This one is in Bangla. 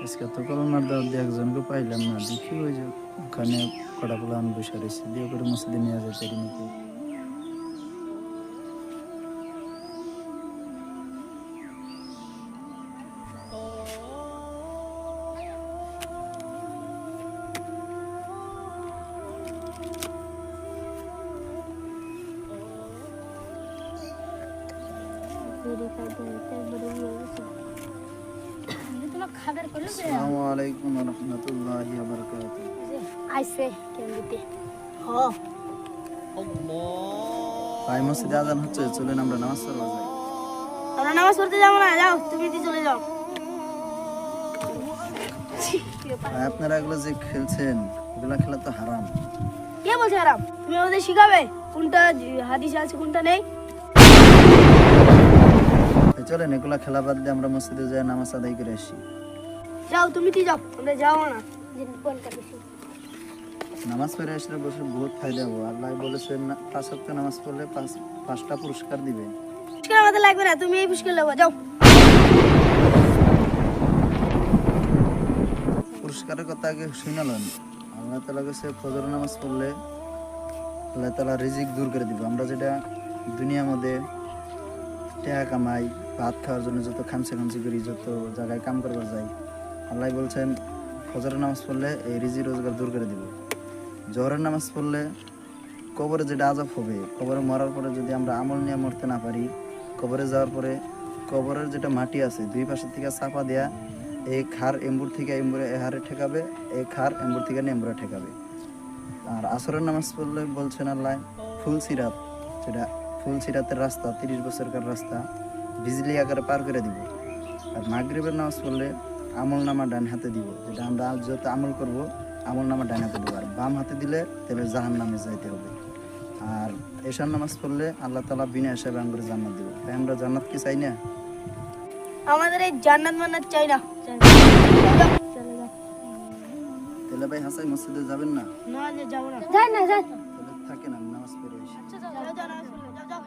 আজকে তো করোনার দাওয়াত দিয়ে একজনকে পাইলাম না, দেখি ওই যে ওখানে কটা প্লান বসে রয়েছে, দিয়ে করে মসজিদে নিয়ে যায় তারি নাকি। আসসালামু আলাইকুম ওয়া রাহমাতুল্লাহি ওয়া বারাকাতুহু। ভাই মসজিদে আজান হচ্ছে, চলেন আমরা নামাজ পড়বা যাই। আমরা নামাজ পড়তে যাবো না, যাও তুমি চলে যাও। ভাই আপনারা এগুলো যে খেলছেন, এগুলা খেলা তো হারাম। কে বলছে আরাম? তুমি আমাদের শিখাবে কোনটা হাদিসে আছে কোনটা নেই। চলেন এগুলা খেলা বাদ দিয়ে আমরা মসজিদে যাই নামাজ আদায় করে আসি। যাও তুমি যাও, আমরা যাবো না। নামাজ পড়ে আসলে বসে বহুত ফায়দা হবো। আল্লাহ বলেছেন 5 ওয়াক্ত নামাজ পড়লে 5টা পুরস্কার দিবেন। পুরস্কার আমাদের লাগবে না, তুমি এই পুরস্কার নেবো, যাও। পুরস্কারের কথা আগে শুনালেন। আল্লাহ তাআলা কাছে ফজর নামাজ পড়লে আল্লাহ তাআলা রিজিক দূর করে দিবে। আমরা যেটা দুনিয়ার মধ্যে টাকা কামাই, ভাত খাওয়ার জন্য যত খামচি করি, যত জায়গায় কাম করবার যাই, আল্লাহ বলছেন ফজরের নামাজ পড়লে এই রিজিক রোজগার দূর করে দিব। জোহরের নামাজ পড়লে কবরে যেটা আযাব হবে, কবরে মরার পরে যদি আমরা আমল নিয়ে মরতে না পারি, কবরে যাওয়ার পরে কবরের যেটা মাটি আছে দুই পাশের থেকে চাপা দেয়া, এই খার এম্বুর থেকে এম্বুরে এহারে ঠেকাবে, এই খার এম্বুর থেকে এম্বুরে ঠেকাবে। আর আসরের নামাজ পড়লে বলছেন আল্লাহ ফুল সিরাত, যেটা ফুল সিরাতের রাস্তা 30 বছরকার রাস্তা বিজলি আকারে পার করে দিব। আর মাগরিবের নামাজ পড়লে আমল নামা ডান হাতে দিব, যেটা আমরা যত আমল করব আমল নামা ডান হাতে দিব। আর বাম হাতে দিলে তাহলে জাহান্নামে যাইতে হবে। আর এশার নামাজ পড়লে আল্লাহ তাআলা বিনা হিসাবে আমরা জান্নাত দিব। তাই আমরা জান্নাত কি চাই না? আমাদের এই জান্নাত মান্নাত চাই না। তাহলে ভাই হাসাই মসজিদে যাবেন না? না, যাবো না। তাহলে থাকেন, আমি নামাজ পড়ে আসি। যাও, নামাজ পড়ো, যাও।